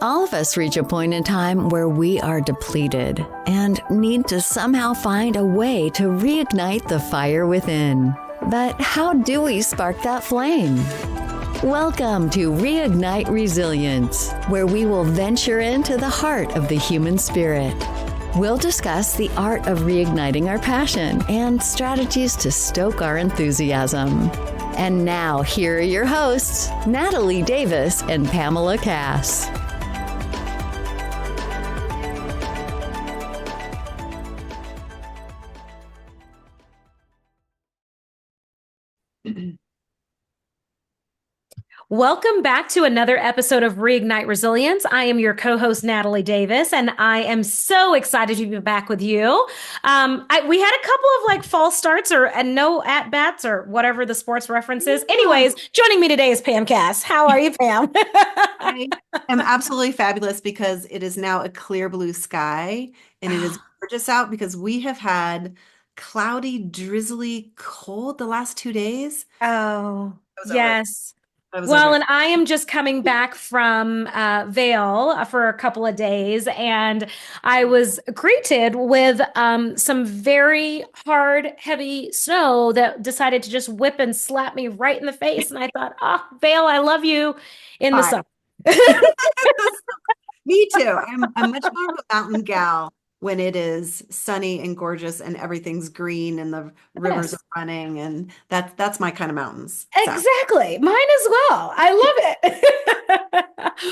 All of us reach a point in time where we are depleted and need to somehow find a way to reignite the fire within. But how do we spark that flame? Welcome to Reignite Resilience, where we will venture into the heart of the human spirit. We'll discuss the art of reigniting our passion and strategies to stoke our enthusiasm. And now, here are your hosts, Natalie Davis and Pamela Cass. Welcome back to another episode of Reignite Resilience. I am your co-host, Natalie Davis, and I am so excited to be back with you. We had a couple of false starts and no at-bats or whatever the sports reference is. Anyways, joining me today is Pam Cass. How are you, Pam? I am absolutely fabulous because it is now a clear blue sky and it is gorgeous out because we have had cloudy, drizzly, cold the last 2 days. Oh, yes. And I am just coming back from Vail for a couple of days, and I was greeted with some very hard, heavy snow that decided to just whip and slap me right in the face. And I thought, oh, Vail, I love you in the summer. Me too. I'm much more of a mountain gal when it is sunny and gorgeous and everything's green and the rivers are running, and that's my kind of mountains. Exactly. Mine as well. I love it.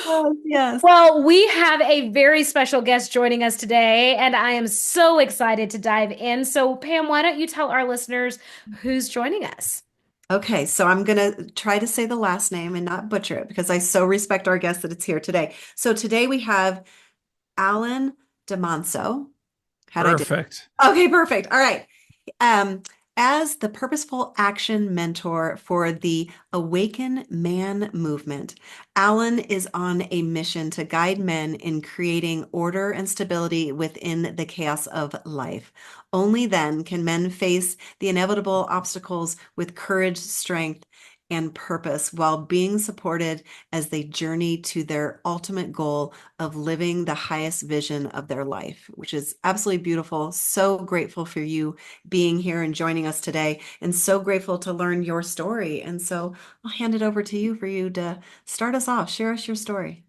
Yes. Well, we have a very special guest joining us today, and I am so excited to dive in. So, Pam, why don't you tell our listeners who's joining us? Okay, so I'm going to try to say the last name and not butcher it because I so respect our guest that it's here today. So today we have Alain Dumonceaux. Perfect. Okay, perfect. All right. As the purposeful action mentor for the Awaken Man movement, Alain is on a mission to guide men in creating order and stability within the chaos of life. Only then can men face the inevitable obstacles with courage, strength, and purpose while being supported as they journey to their ultimate goal of living the highest vision of their life, which is absolutely beautiful. So grateful for you being here and joining us today, and so grateful to learn your story. And so I'll hand it over to you for you to start us off. Share us your story.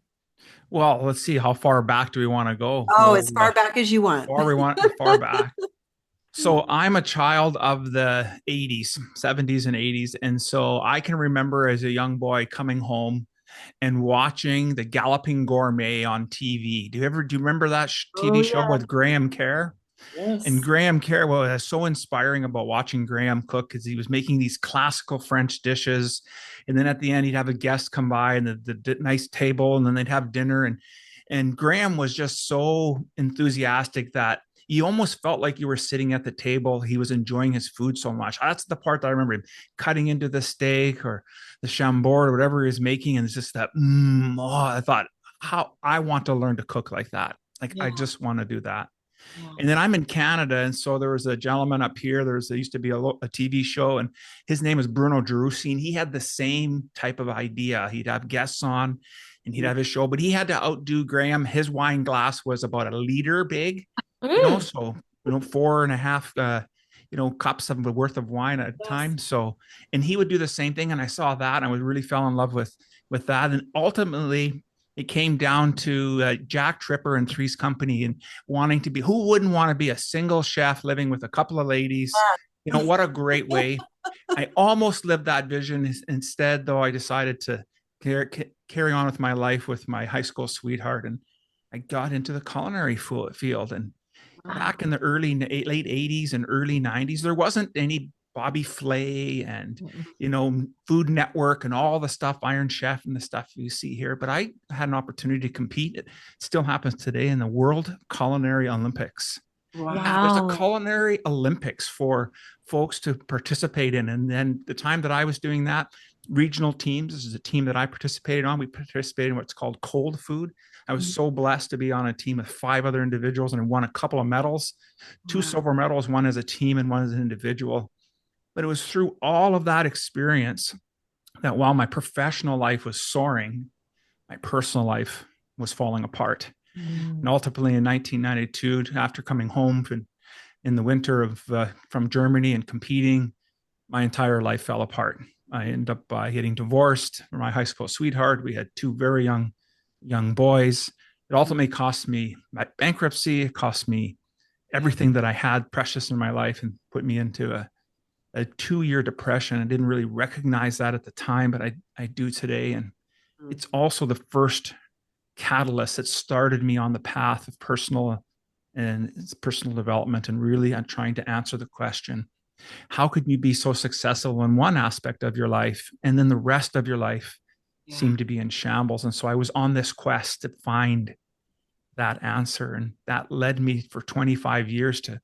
Well, let's see. How far back do we want to go? Oh, as far back as you want. Far back. So I'm a child of the 80s, 70s and 80s. And so I can remember as a young boy coming home and watching the Galloping Gourmet on TV. Do you remember that TV show with Graham Kerr? Yes. And Graham Kerr was so inspiring about watching Graham cook because he was making these classical French dishes. And then at the end, he'd have a guest come by and the nice table, and then they'd have dinner. And Graham was just so enthusiastic that you almost felt like you were sitting at the table. He was enjoying his food so much. That's the part that I remember him cutting into the steak or the chambord or whatever he was making. And it's just that, I thought, how I want to learn to cook like that. I just want to do that. Yeah. And then I'm in Canada. And so there was a gentleman up here. There used to be a TV show, and his name is Bruno Gerussi. And he had the same type of idea. He'd have guests on and he'd have his show, but he had to outdo Graham. His wine glass was about a liter big. So 4.5 cups of the worth of wine at a time. So, and he would do the same thing, and I saw that and I would really fell in love with that. And ultimately it came down to Jack Tripper and Three's Company and wanting to be, who wouldn't want to be a single chef living with a couple of ladies? What a great way. I almost lived that vision. Instead, though, I decided to carry on with my life with my high school sweetheart, and I got into the culinary field. And back in the late 80s and early 90s, there wasn't any Bobby Flay and, Food Network and all the stuff, Iron Chef and the stuff you see here. But I had an opportunity to compete. It still happens today in the World Culinary Olympics. Wow. There's a Culinary Olympics for folks to participate in. And then the time that I was doing that, regional teams, this is a team that I participated on. We participated in what's called cold food. I was so blessed to be on a team with 5 other individuals and won a couple of medals, 2 silver medals, one as a team and one as an individual. But it was through all of that experience that while my professional life was soaring, my personal life was falling apart. And ultimately in 1992, after coming home in the winter from Germany and competing, my entire life fell apart. I ended up getting divorced from my high school sweetheart. We had two very young boys. It ultimately cost me my bankruptcy. It cost me everything that I had precious in my life and put me into a 2-year depression. I didn't really recognize that at the time, but I do today. And it's also the first catalyst that started me on the path of personal development, and really I'm trying to answer the question, how could you be so successful in one aspect of your life and then the rest of your life seemed to be in shambles? And so I was on this quest to find that answer, and that led me for 25 years to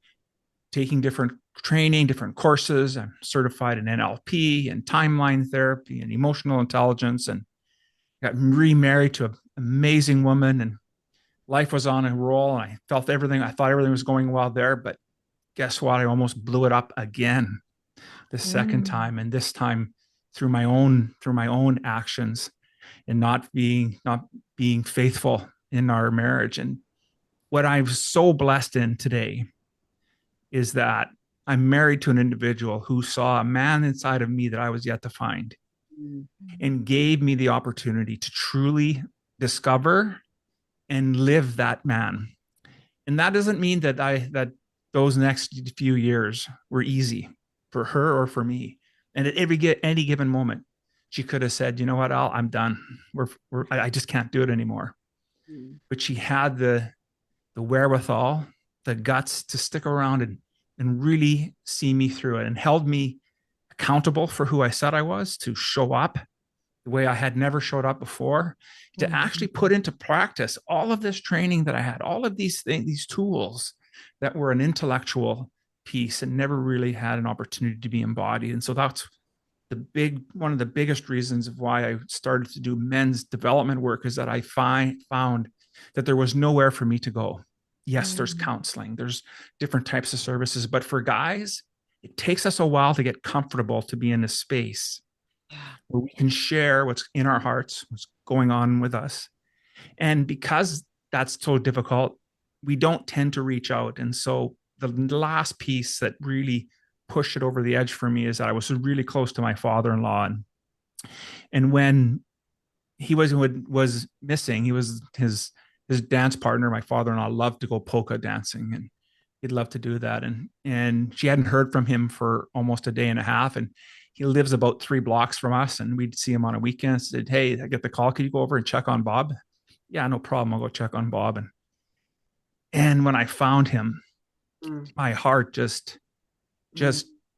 taking different training, different courses. I'm certified in NLP and timeline therapy and emotional intelligence, and got remarried to an amazing woman, and life was on a roll. And I thought everything was going well there, but guess what? I almost blew it up again the second time, and this time through my own actions and not being faithful in our marriage. And what I'm so blessed in today is that I'm married to an individual who saw a man inside of me that I was yet to find, and gave me the opportunity to truly discover and live that man. And that doesn't mean that those next few years were easy for her or for me. And at any given moment, she could have said, "You know what, Al, I'm done. I just can't do it anymore." But she had the wherewithal, the guts to stick around and really see me through it, and held me accountable for who I said I was, to show up the way I had never showed up before, to actually put into practice all of this training that I had, all of these things, these tools that were an intellectual piece and never really had an opportunity to be embodied. And so that's one of the biggest reasons of why I started to do men's development work, is that I found that there was nowhere for me to go. Yes, there's counseling, there's different types of services, but for guys, it takes us a while to get comfortable to be in a space where we can share what's in our hearts, what's going on with us. And because that's so difficult, we don't tend to reach out. And so the last piece that really pushed it over the edge for me is that I was really close to my father-in-law. And when he was missing, he was his dance partner. My father-in-law loved to go polka dancing, and he'd love to do that. And she hadn't heard from him for almost a day and a half. And he lives about 3 blocks from us, and we'd see him on a weekend. I said, "Hey, I get the call. Could you go over and check on Bob?" "Yeah, no problem. I'll go check on Bob." And when I found him, my heart just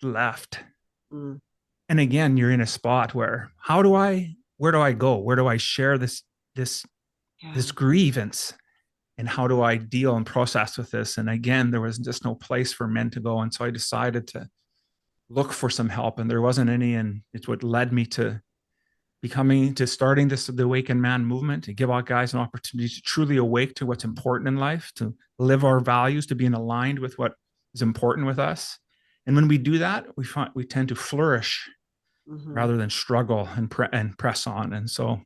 left. And again, you're in a spot where, where do I go? Where do I share this grievance? And how do I deal and process with this? And again, there was just no place for men to go. And so I decided to look for some help, and there wasn't any. And it's what led me to starting the Awaken Man movement, to give our guys an opportunity to truly awake to what's important in life, to live our values, to be aligned with what is important with us. And when we do that, we tend to flourish rather than struggle and press on. And so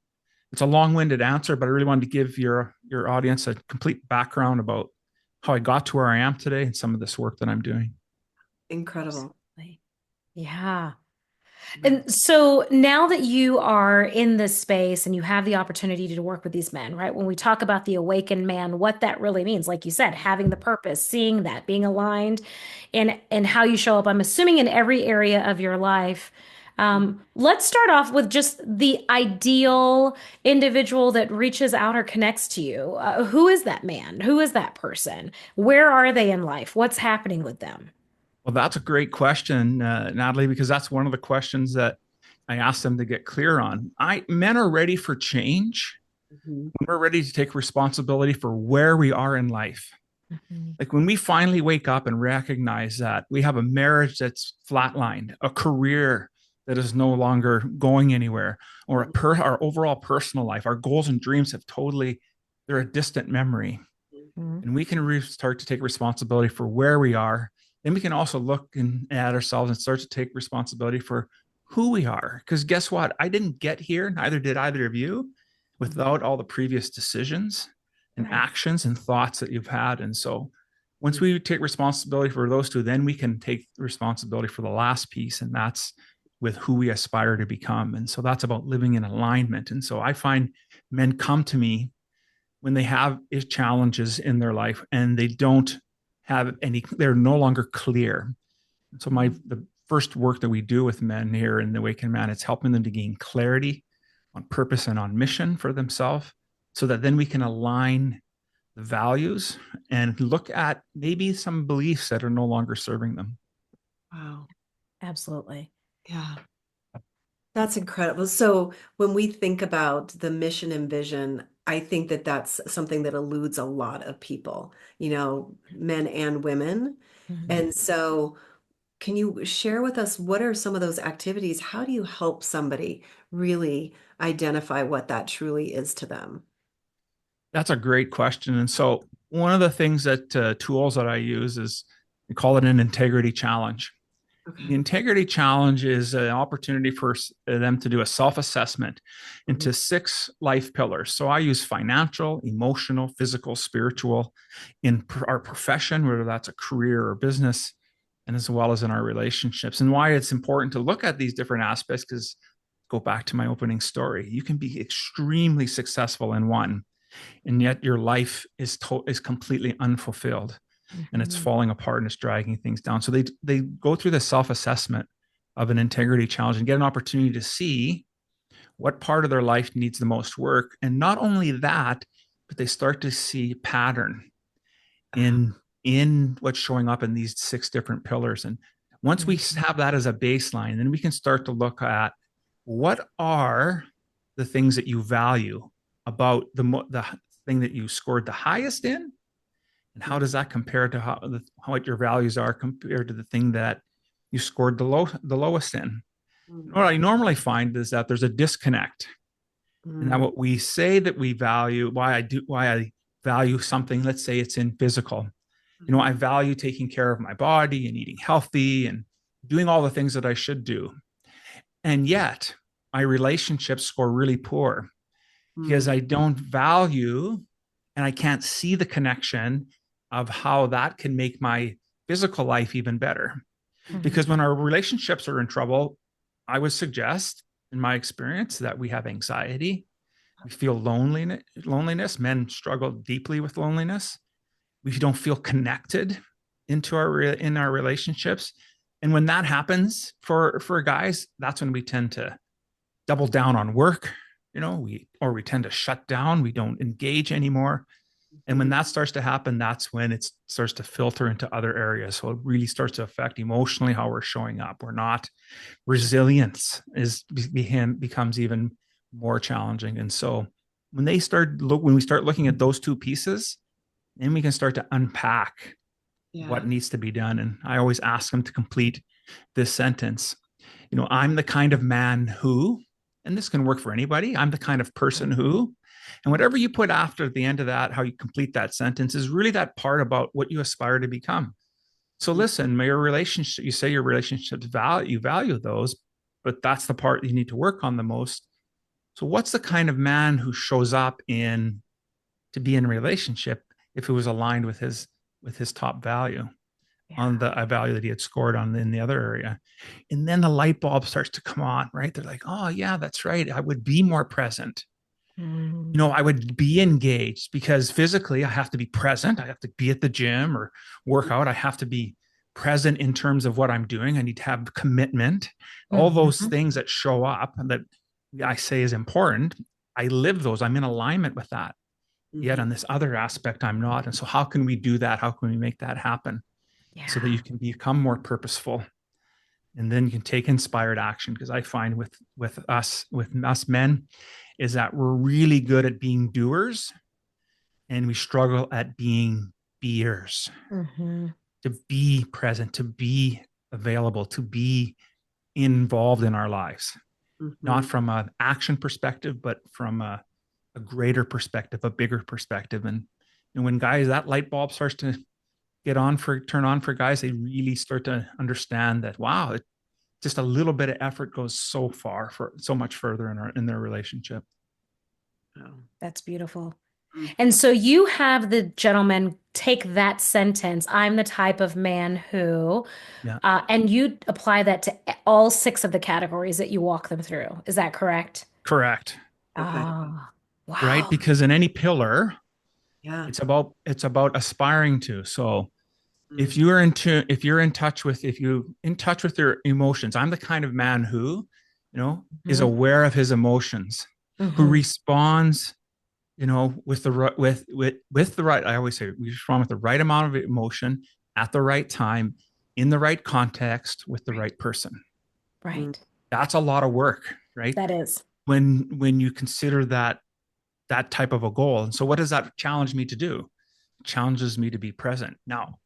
it's a long-winded answer, but I really wanted to give your audience a complete background about how I got to where I am today and some of this work that I'm doing. Incredible. Yeah. And so now that you are in this space and you have the opportunity to work with these men, right? When we talk about the awakened man, what that really means, like you said, having the purpose, seeing that, being aligned, and how you show up, I'm assuming in every area of your life. Let's start off with just the ideal individual that reaches out or connects to you. Who is that man? Who is that person? Where are they in life? What's happening with them? Well, that's a great question, Natalie, because that's one of the questions that I asked them to get clear on. Men are ready for change. We're ready to take responsibility for where we are in life. Like when we finally wake up and recognize that we have a marriage that's flatlined, a career that is no longer going anywhere, or our overall personal life, our goals and dreams they're a distant memory. And we can start to take responsibility for where we are then we can also look at ourselves and start to take responsibility for who we are. Because guess what? I didn't get here, neither did either of you, without all the previous decisions and actions and thoughts that you've had. And so once we take responsibility for those two, then we can take responsibility for the last piece, and that's with who we aspire to become. And so that's about living in alignment. And so I find men come to me when they have challenges in their life and they don't have any, they're no longer clear. So the first work that we do with men here in the Awaken Man, it's helping them to gain clarity on purpose and on mission for themselves, so that then we can align the values and look at maybe some beliefs that are no longer serving them. Wow. Absolutely. Yeah. That's incredible. So when we think about the mission and vision, I think that that's something that eludes a lot of people, men and women. And so can you share with us, what are some of those activities? How do you help somebody really identify what that truly is to them? That's a great question. And so one of the things that tools that I use is, we call it an integrity challenge. Okay. The integrity challenge is an opportunity for them to do a self-assessment into 6 life pillars. So I use financial, emotional, physical, spiritual in our profession, whether that's a career or business, and as well as in our relationships. And why it's important to look at these different aspects, because go back to my opening story, you can be extremely successful in one, and yet your life is completely unfulfilled. And it's falling apart and it's dragging things down. So they go through the self-assessment of an integrity challenge and get an opportunity to see what part of their life needs the most work. And not only that, but they start to see pattern in what's showing up in these 6 different pillars. And once we have that as a baseline, then we can start to look at what are the things that you value about the thing that you scored the highest in, and how does that compare to how what your values are compared to the thing that you scored the lowest in. What I normally find is that there's a disconnect. And that what we say that we value, why I value something, let's say it's in physical. I value taking care of my body and eating healthy and doing all the things that I should do. And yet my relationships score really poor because I don't value, and I can't see the connection of how that can make my physical life even better. Because when our relationships are in trouble, I would suggest, in my experience, that we have anxiety, we feel loneliness. Men struggle deeply with loneliness. We don't feel connected in our relationships. And when that happens for guys, that's when we tend to double down on work, we tend to shut down. We don't engage anymore. And when that starts to happen, that's when it starts to filter into other areas. So it really starts to affect emotionally how we're showing up. We're not, resilience becomes even more challenging. And so when we start looking at those 2 pieces, then we can start to unpack what needs to be done. And I always ask them to complete this sentence. I'm the kind of man who, and this can work for anybody, I'm the kind of person who, and whatever you put after the end of that, how you complete that sentence is really that part about what you aspire to become. So listen, your relationship, you say your relationships you value those, but that's the part you need to work on the most. So what's the kind of man who shows up to be in a relationship if it was aligned with his top value on the value that he had scored on in the other area? And then the light bulb starts to come on, right? They're like, oh yeah, that's right. I would be more present. I would be engaged, because physically I have to be present. I have to be at the gym or work out. I have to be present in terms of what I'm doing. I need to have commitment, all those things that show up and that I say is important. I live those. I'm in alignment with that. Yet on this other aspect, I'm not. And so how can we do that? How can we make that happen so that you can become more purposeful? And then you can take inspired action. Because I find with us men is that we're really good at being doers and we struggle at being beers. To be present, to be available, to be involved in our lives, not from an action perspective, but from a greater perspective, a bigger perspective. And when guys, that light bulb starts to turn on for guys, they really start to understand that, wow, just a little bit of effort goes so far, for so much further in their relationship. That's beautiful. And so you have the gentleman take that sentence, I'm the type of man who, and you apply that to all 6 of the categories that you walk them through. Is that correct? Correct. Wow. Right. Because in any pillar, it's about aspiring to. So if you're in touch with your emotions, I'm the kind of man who, is aware of his emotions, who responds, with the right, I always say we respond with the right amount of emotion at the right time, in the right context, with the right person. Right. That's a lot of work, right? That is. When you consider that type of a goal. And so what does that challenge me to do? It challenges me to be present. Now,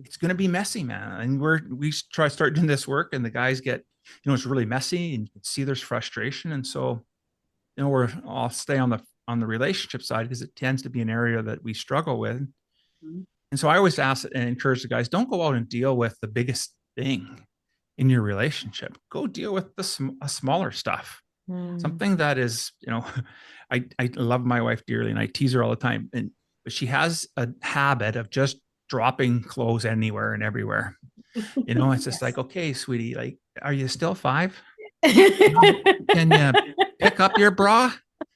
it's going to be messy, man. And we start doing this work, and the guys get, it's really messy, and you can see there's frustration. And so, I'll stay on the relationship side because it tends to be an area that we struggle with. And so I always ask and encourage the guys, don't go out and deal with the biggest thing in your relationship. Go deal with the smaller stuff. Something that is, I love my wife dearly, and I tease her all the time. But she has a habit of just dropping clothes anywhere and everywhere. It's just like, okay, sweetie, like, are you still 5? Can you pick up your bra?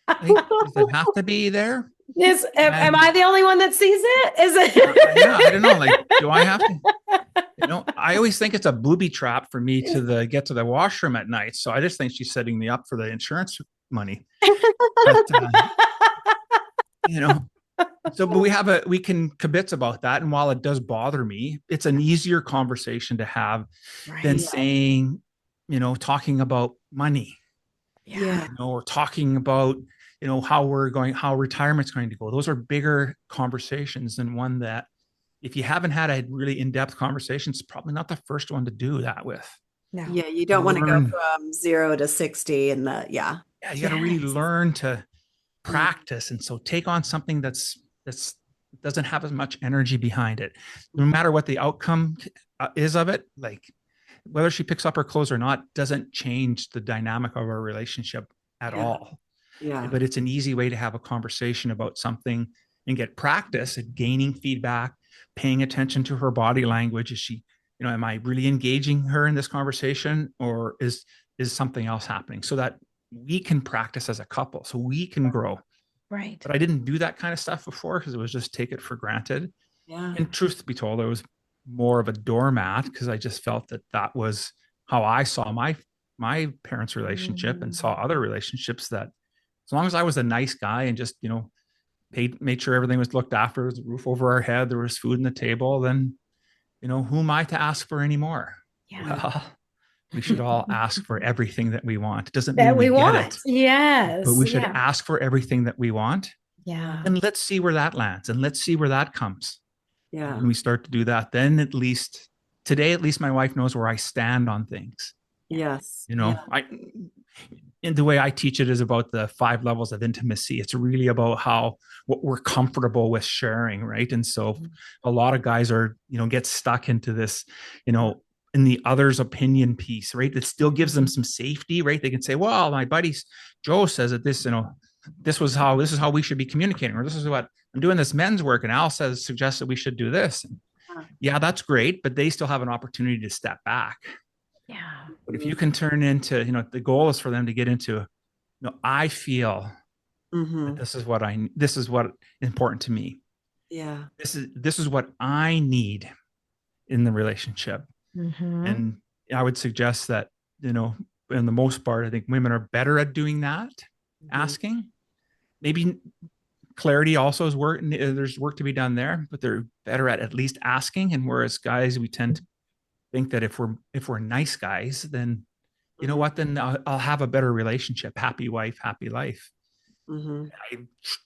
Like, does it have to be there? Am I the only one that sees it? Is it? Yeah, I don't know. Like, do I have to? I always think it's a booby trap for me to get to the washroom at night. So I just think she's setting me up for the insurance money. But, but we can kibitz about that. And while it does bother me, it's an easier conversation to have than saying, talking about money. Or talking about, how retirement's going to go. Those are bigger conversations than one that, if you haven't had a really in-depth conversation, it's probably not the first one to do that with. No. Yeah, you don't want to go from 0 to 60 and you got to really learn to practice. And so take on something that's doesn't have as much energy behind it. No matter what the outcome is of it, like whether she picks up her clothes or not, doesn't change the dynamic of our relationship at all. Yeah. But it's an easy way to have a conversation about something and get practice at gaining feedback, paying attention to her body language. Is she, am I really engaging her in this conversation, or is something else happening, so that we can practice as a couple, so we can grow. Right. But I didn't do that kind of stuff before because it was just take it for granted. Yeah. And truth to be told, I was more of a doormat because I just felt that was how I saw my parents' relationship and saw other relationships, that as long as I was a nice guy and just, made sure everything was looked after, there was a roof over our head, there was food on the table, then, who am I to ask for any more? Yeah. Well, we should all ask for everything that we want. It doesn't mean we get it. Yes. But we should ask for everything that we want. Yeah. And let's see where that lands, and let's see where that comes. Yeah. And when we start to do that, then at least my wife knows where I stand on things. Yes. And the way I teach it is about the 5 levels of intimacy. It's really about what we're comfortable with sharing, right? And so a lot of guys are, get stuck into this, in the other's opinion piece, right? That still gives them some safety, right? They can say, well, my buddy Joe says that this is how we should be communicating, or this is what I'm doing this men's work, and Al suggests that we should do this. Yeah, that's great, but they still have an opportunity to step back. Yeah. But if you can turn into, the goal is for them to get into, I feel that this is what is important to me. Yeah. This is what I need in the relationship. And I would suggest that, in the most part, I think women are better at doing that, asking. Maybe clarity also is work. There's work to be done there, but they're better at least asking. And whereas guys, we tend to think that if we're nice guys, then you know what, then I'll have a better relationship, happy wife, happy life.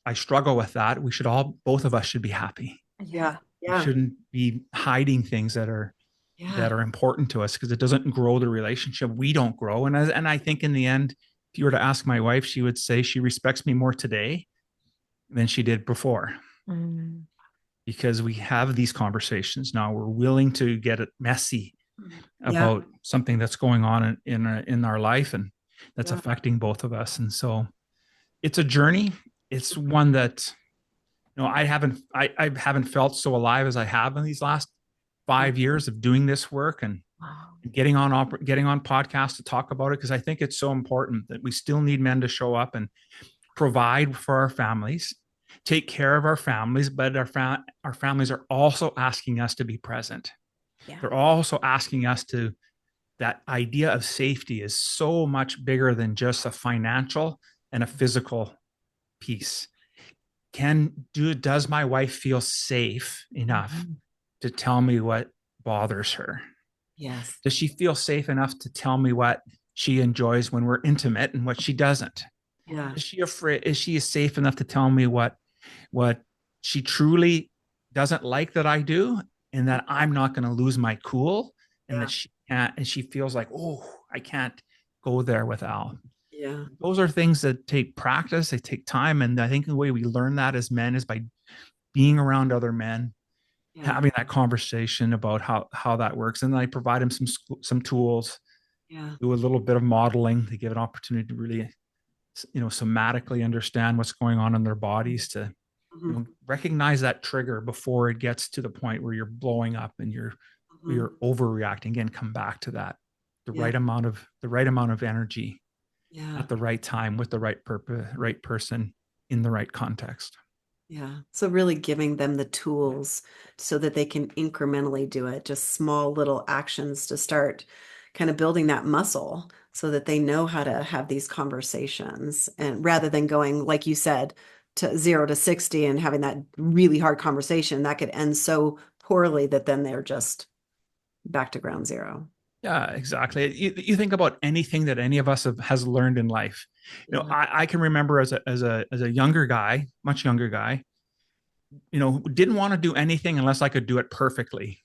I struggle with that. Both of us should be happy. Yeah. We shouldn't be hiding things that are important to us, because it doesn't grow the relationship. We don't grow. And I think in the end, if you were to ask my wife, she would say she respects me more today than she did before. because we have these conversations now. We're willing to get it messy about something that's going on in our life and that's affecting both of us. And so it's a journey. It's one that, I haven't felt so alive as I have in these last 5 years of doing this work and getting on podcasts to talk about it, because I think it's so important that we still need men to show up and provide for our families, take care of our families, but our families are also asking us to be present. They're also asking us to, that idea of safety is so much bigger than just a financial and a physical piece. Does my wife feel safe enough to tell me what bothers her? Yes. Does she feel safe enough to tell me what she enjoys when we're intimate and what she doesn't? Yeah. Is she safe enough to tell me what she truly doesn't like that I do, and that I'm not going to lose my cool, and that she can't, and she feels like, oh, I can't go there with Al. Yeah. Those are things that take practice, they take time. And I think the way we learn that as men is by being around other men, having that conversation about how that works. And then I provide them some tools, do a little bit of modeling to give an opportunity to really, somatically understand what's going on in their bodies, to recognize that trigger before it gets to the point where you're blowing up and you're overreacting. Again, come back to that, the right amount of energy at the right time, with the right purpose, right person, in the right context. Yeah. So really giving them the tools so that they can incrementally do it, just small little actions to start kind of building that muscle so that they know how to have these conversations, and rather than going, like you said, to 0 to 60 and having that really hard conversation that could end so poorly that then they're just back to ground zero. Yeah, exactly. You think about anything that any of us has learned in life. I can remember as a younger guy, much younger guy, didn't want to do anything unless I could do it perfectly.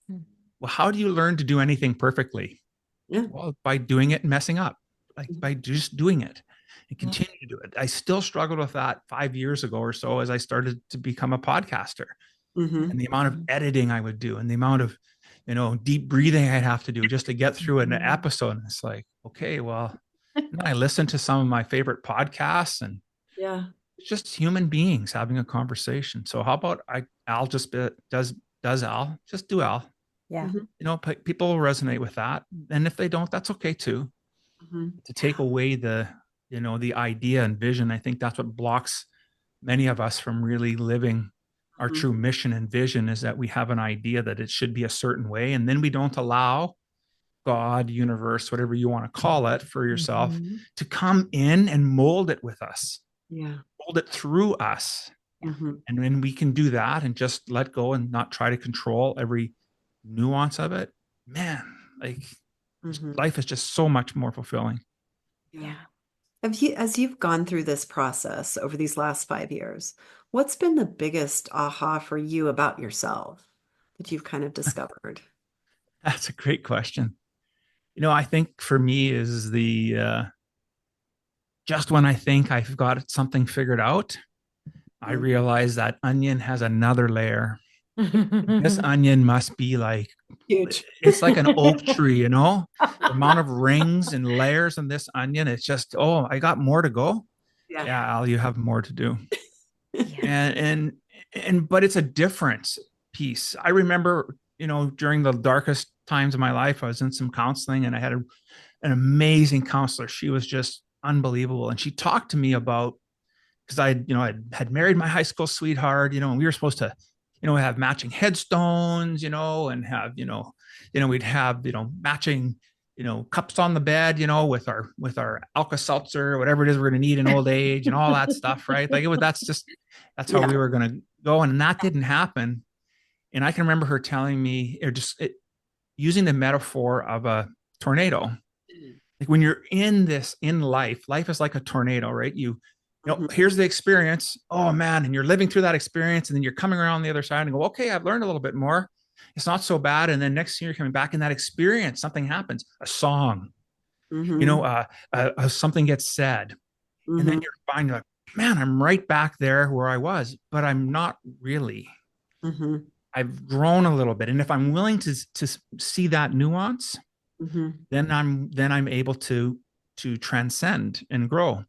Well, how do you learn to do anything perfectly? Well, by doing it and messing up, like by just doing it and continue to do it. I still struggled with that 5 years ago or so as I started to become a podcaster, and the amount of editing I would do, and the amount of deep breathing I'd have to do just to get through an episode. And it's like, okay, well, I listen to some of my favorite podcasts, and it's just human beings having a conversation. So how about Al just does Al, just do Al. Yeah. People will resonate with that. And if they don't, that's okay too. To take away the idea and vision, I think that's what blocks many of us from really living our true mission and vision, is that we have an idea that it should be a certain way. And then we don't allow God, universe, whatever you want to call it for yourself, to come in and mold it with us, mold it through us. And when we can do that and just let go and not try to control every nuance of it, man, like life is just so much more fulfilling. Yeah. As you've gone through this process over these last 5 years, what's been the biggest aha for you about yourself that you've kind of discovered? That's a great question. I think for me is just when I think I've got something figured out, I realize that onion has another layer. This onion must be like huge. It's like an oak tree, the amount of rings and layers in this onion. It's just, oh, I got more to go. Yeah, Al, you have more to do. But it's a different piece. I remember, during the darkest times of my life, I was in some counseling, and I had an amazing counselor. She was just unbelievable. And she talked to me about, because I had married my high school sweetheart, and we were supposed to, have matching headstones, and have, we'd have, matching, cups on the bed, with our Alka-Seltzer, whatever it is we're going to need in old age and all that stuff. Right. Like that's how we were going to go. And that didn't happen. And I can remember her telling me, or using the metaphor of a tornado. Like when you're in life is like a tornado, right? Here's the experience. Oh man. And you're living through that experience, and then you're coming around the other side and go, okay, I've learned a little bit more. It's not so bad. And then next year you're coming back in that experience, something happens, a song, something gets said. And then you're finding like, man, I'm right back there where I was, but I'm not really. Mm-hmm. I've grown a little bit. And if I'm willing to see that nuance, Mm-hmm. then I'm able to transcend and grow.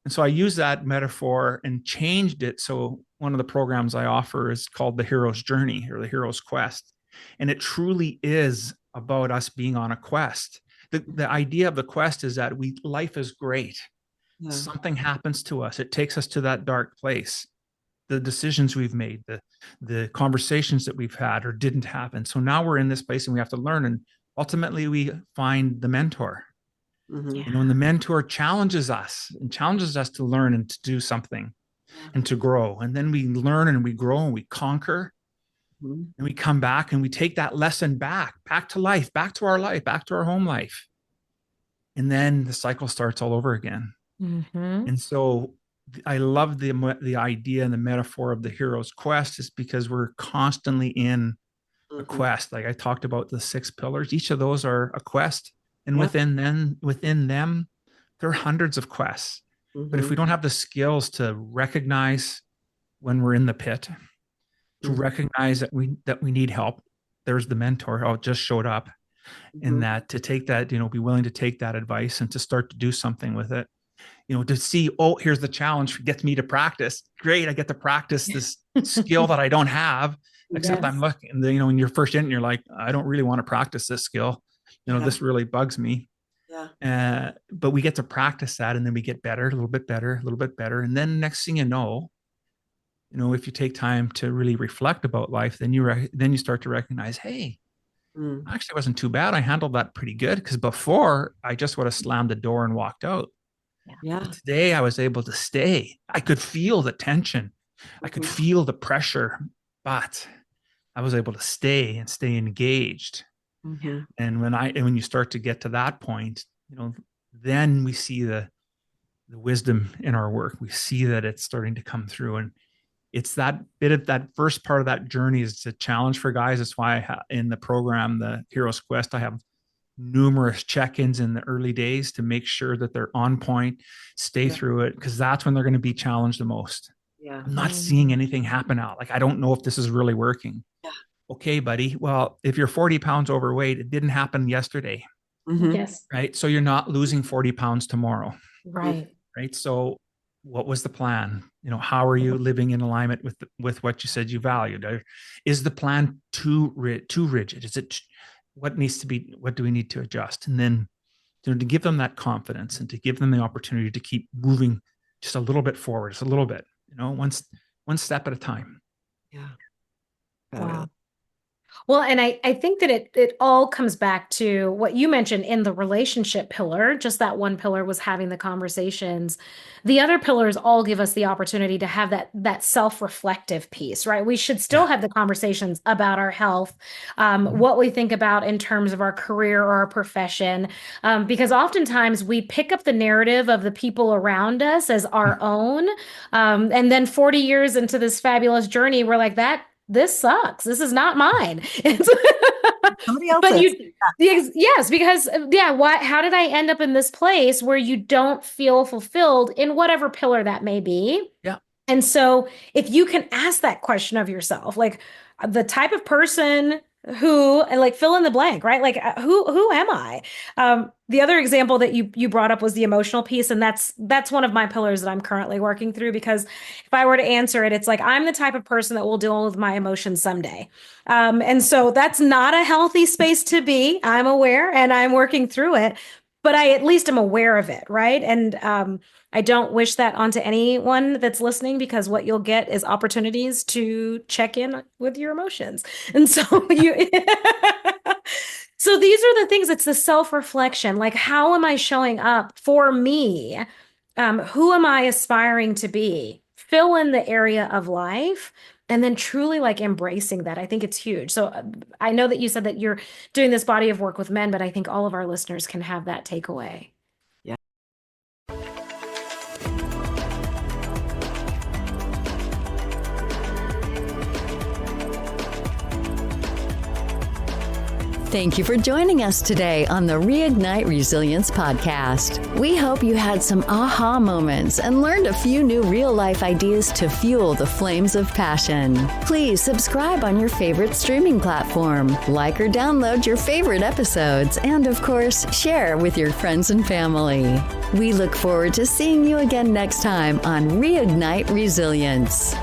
And so I used that metaphor and changed it. So one of the programs I offer is called the Hero's Journey or the Hero's Quest. And it truly is about us being on a quest. The idea of the quest is that life is great. Yeah. Something happens to us. It takes us to that dark place. The decisions we've made, the conversations that we've had or didn't happen. So now we're in this place and we have to learn. And ultimately we find the mentor. Mm-hmm. You know, and the mentor challenges us to learn and to do something and to grow. And then we learn and we grow and we conquer. Mm-hmm. And we come back and we take that lesson back to life, back to our life, back to our home life. And then the cycle starts all over again. Mm-hmm. And so I love the idea and the metaphor of the hero's quest is because we're constantly in a quest. Like I talked about the 6 pillars, each of those are a quest. And within them, there are hundreds of quests. Mm-hmm. But if we don't have the skills to recognize when we're in the pit, to recognize that we need help, there's the mentor who just showed up, and that to take that, be willing to take that advice and to start to do something with it. To see, here's the challenge, gets me to practice. Great, I get to practice this skill that I don't have, except I'm looking, when you're first in, you're like, I don't really want to practice this skill. This really bugs me. Yeah. But we get to practice that, and then we get better, a little bit better, a little bit better. And then next thing you know, if you take time to really reflect about life, then you start to recognize, hey, actually wasn't too bad. I handled that pretty good, because before I just would have slammed the door and walked out. Yeah. But today I was able to stay. I could feel the tension. I could feel the pressure, but I was able to stay engaged. Mm-hmm. And when you start to get to that point, then we see the wisdom in our work. We see that it's starting to come through, and it's that bit of that first part of that journey is a challenge for guys. That's why in the program, the Hero's Quest, I have numerous check-ins in the early days to make sure that they're on point, stay through it, because that's when they're going to be challenged the most. Yeah. I'm not seeing anything happen now. Like, I don't know if this is really working. Yeah. Okay, buddy. Well, if you're 40 pounds overweight, it didn't happen yesterday. Mm-hmm. Yes. Right. So you're not losing 40 pounds tomorrow. Right. Right. So what was the plan? How are you living in alignment with what you said you valued? Is the plan too rigid? Is it, what do we need to adjust? And then, to give them that confidence and to give them the opportunity to keep moving just a little bit forward, just a little bit, one step at a time. Yeah. Wow. Well, and I think that it all comes back to what you mentioned in the relationship pillar. Just that one pillar was having the conversations. The other pillars all give us the opportunity to have that self-reflective piece, right? We should still have the conversations about our health, what we think about in terms of our career or our profession, because oftentimes we pick up the narrative of the people around us as our own. And then 40 years into this fabulous journey, we're like, this sucks. This is not mine. Somebody else. Yes, because how did I end up in this place where you don't feel fulfilled in whatever pillar that may be? Yeah. And so if you can ask that question of yourself, like the type of person who, and like fill in the blank, right? Like who am I? The other example that you brought up was the emotional piece. And that's one of my pillars that I'm currently working through, because if I were to answer it, it's like, I'm the type of person that will deal with my emotions someday. And so that's not a healthy space to be. I'm aware and I'm working through it, but I at least am aware of it. Right. And, I don't wish that onto anyone that's listening, because what you'll get is opportunities to check in with your emotions. And so so these are the things, it's the self-reflection, like, how am I showing up for me? Who am I aspiring to be? Fill in the area of life, and then truly like embracing that. I think it's huge. So I know that you said that you're doing this body of work with men, but I think all of our listeners can have that takeaway. Thank you for joining us today on the Reignite Resilience podcast. We hope you had some aha moments and learned a few new real-life ideas to fuel the flames of passion. Please subscribe on your favorite streaming platform, like or download your favorite episodes, and of course, share with your friends and family. We look forward to seeing you again next time on Reignite Resilience.